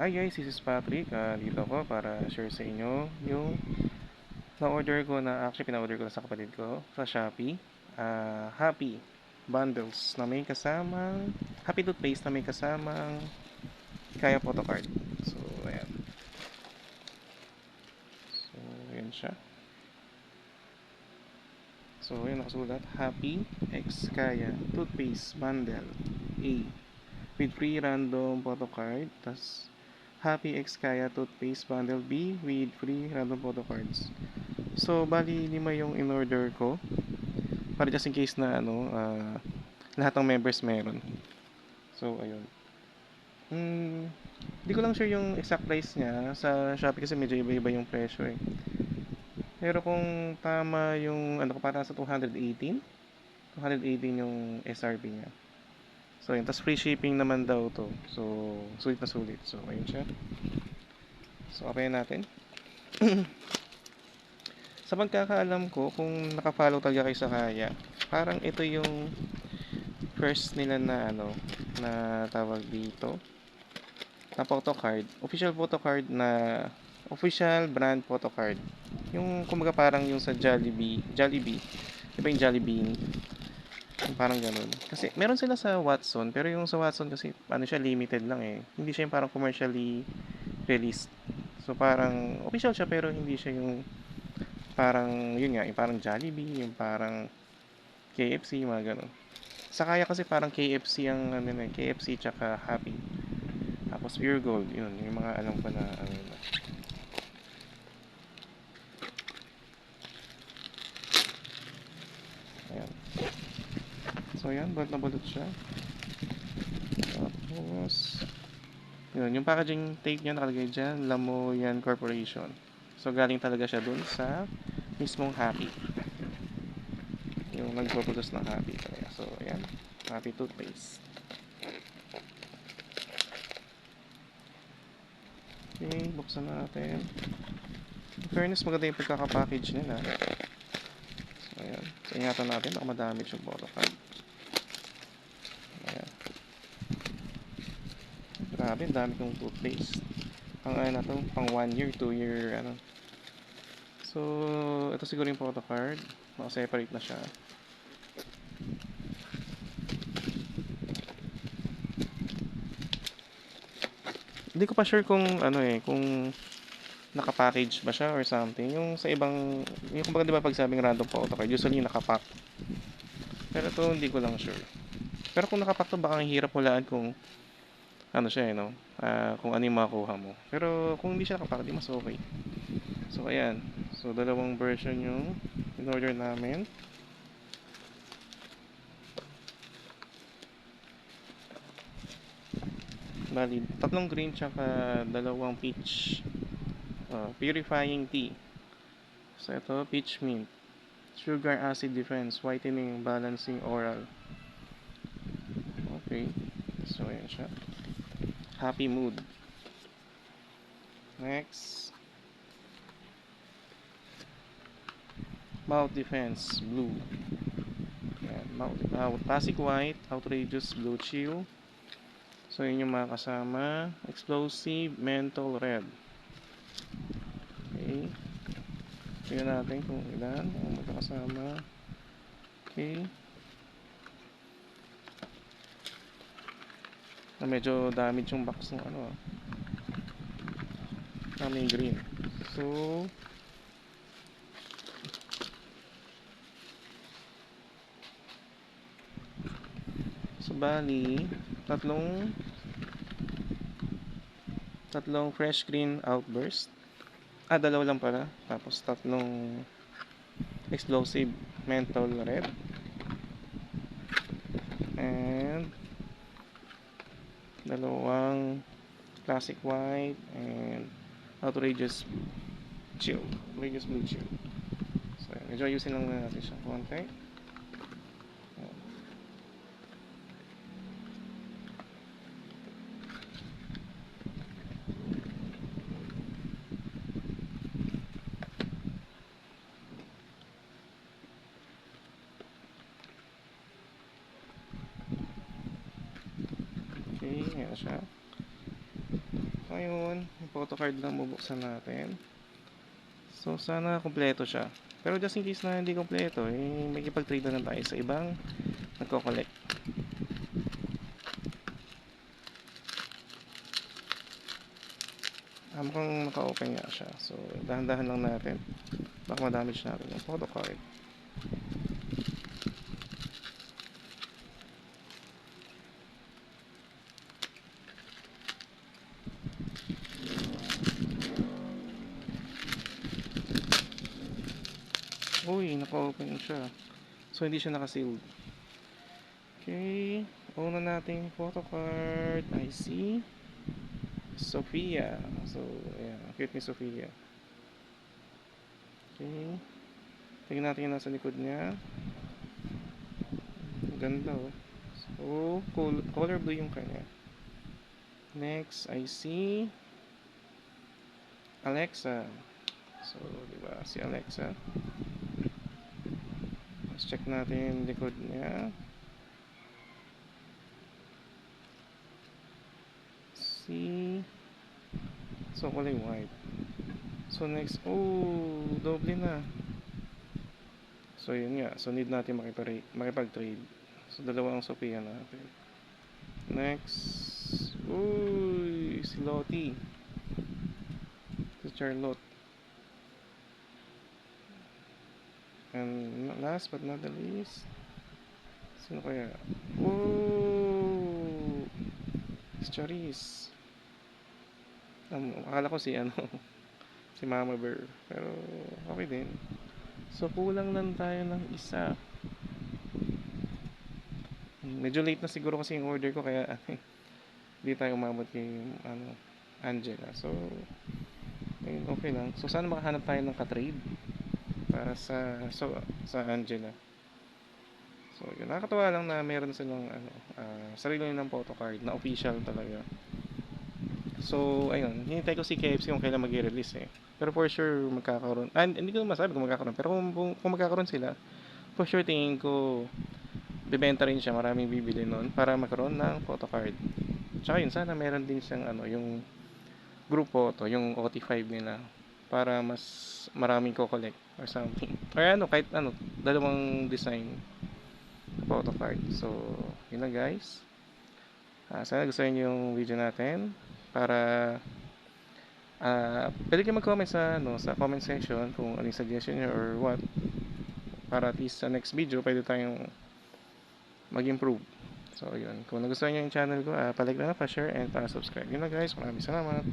Hi guys, this is Patrick. Dito ako para share sa inyo yung na-order ko na actually pina-order ko na sa kapatid ko sa Shopee. Happy bundles na may kasamang Happy toothpaste na may kasamang Kaya photocard. So, ayan. So, ayan siya. So, ayan nakasulat. Happy X Kaya toothpaste bundle A with free random photocard. Tas Happy X Kaya toothpaste bundle B with free random photocards. So, bali lima yung in-order ko. Para just in case na lahat ng members meron. So, ayun. Hindi ko lang sure yung exact price niya. Sa Shopee kasi medyo iba-iba yung presyo eh. Pero kung tama yung ano ko parang sa 218 yung SRP niya. So, yun. Tapos free shipping naman daw to. So, sulit na sulit. So, ayun siya. So, okay natin. Sa pagkakaalam ko, kung nakafollow talaga kayo sa Kaya, parang ito yung first nila na na tawag dito, na photocard, official photocard na official brand photocard. Yung kumbaga parang yung sa Jollibee, di ba yung Jollibee, yung parang ganun. Kasi meron sila sa Watson, pero yung sa Watson kasi ano siya, limited lang eh. Hindi siya yung parang commercially released. So parang official siya pero hindi siya yung parang yun nga, yung parang Jollibee, yung parang KFC, mga ganun. Sa Kaya kasi parang KFC ang ano na, KFC tsaka Happy. Tapos Pure Gold, yun, yung mga alam ko na ano yun. Ayan. So ayan, balot na balot siya. Tapos, yun, yung packaging tape niya nakalagay dyan, Lamoyan Corporation. So galing talaga siya dun sa mismong Happy. Yung nagpo-produce ng Happy talaga. So ayan, Happy toothpaste. Okay, buksan natin. In fairness, maganda yung pagkakapackage nila. So ayan, so ingatan natin, baka madamage yung photo card. Ayan. Grabe, ang dami kong toothpaste. Pang ano na to, pang 1 year, 2 year, ano. So, ito siguro yung photo card. Naka-separate na siya. Hindi ko pa sure kung ano eh, kung naka-package ba siya or something. Yung sa ibang, yung kumbaga di ba pag sabing random photo card, usually nakapack. Pero ito, hindi ko lang sure. Pero kung nakapack to, baka ang hirap hulaan kung ano siya eh, no? Kung ano yung makuha mo. Pero kung hindi siya nakapack, di mas okay. So, ayan. So, dalawang version yung in-order namin. Bali, tatlong green tsaka dalawang peach. Purifying tea. So, ito, peach mint. Sugar acid defense, whitening, balancing oral. Okay. So, ayan siya. Happy mood. Next, mouth defense, blue. Ayan, classic white, outrageous blue chill. So, yun yung mga kasama. Explosive, menthol red. Okay. Tingnan natin kung ilan ang magkakasama. Okay. Medyo damage yung box ng ano may green. So, bali, tatlong tatlong fresh green outburst. Dalawa lang pala. Tapos tatlong explosive menthol red. And dalawang classic white and outrageous chill. Outrageous blue chill. So, medyo ayusin lang natin siya konti. Okay, ayan siya. Ngayon, yung photo card lang bubuksan natin. So, sana kompleto siya. Pero just in case na hindi kompleto, eh, makikipag-trade na lang tayo sa ibang nagko-collect. Mukhang naka-open nga siya. So, dahan-dahan lang natin. Baka ma-damage natin yung photo card. Uy, naka-open siya. So, hindi siya naka-sealed. Okay. Una natin yung photo card. I see. Sophia. So, ayan. Cute ni Sophia. Okay. Tingnan natin yung nasa likod niya. Ganda oh. So, color blue yung kanya. Next, I see Alexa. So, diba? Si Alexa. Let's check natin yung likod niya. See. So, kulay white. So, next. Oh, doble na. So, yun nga. So, need natin makipag-trade. So, dalawang Sophia natin. Next. Uy, si Lottie. Si Charlotte. And last but not the least, sino kaya? Oh, si Charis. Akala ko si ano, si Mama Bear. Pero okay din. So kulang lang tayo ng isa. Medyo late na siguro kasi yung order ko kaya hindi tayo umabot kay ano, Angela. So ayun, okay lang. So sana makahanap tayo ng ka-trade para sa Angela. So yun, nakakatawa lang na meron silang ano, sarili nilang photo card na official talaga. So ayun, hinintay ko si KFC kung kailan mag-release eh. Pero for sure magkakaroon. Hindi ko masabi kung magkakaroon. Pero kung magkakaroon sila, for sure tingin ko bebenta rin siya, maraming bibili nun para magkaroon ng photo card. Tsaka yun, sana meron din siyang ano, yung group photo, yung OT5 nila para mas maraming ko-collect or something. Or ano, kahit ano, dalawang design photo card. So, yun na guys. Sana gusto niyo yung video natin para pwede kayo mag-comment sa comment section kung anong suggestion niyo or what para at least sa next video pwede tayong mag-improve. So, yun. Kung nagustuhan niyo yung channel ko, pa-like na, pa-share, and pa-subscribe. Yun na guys. Maraming salamat.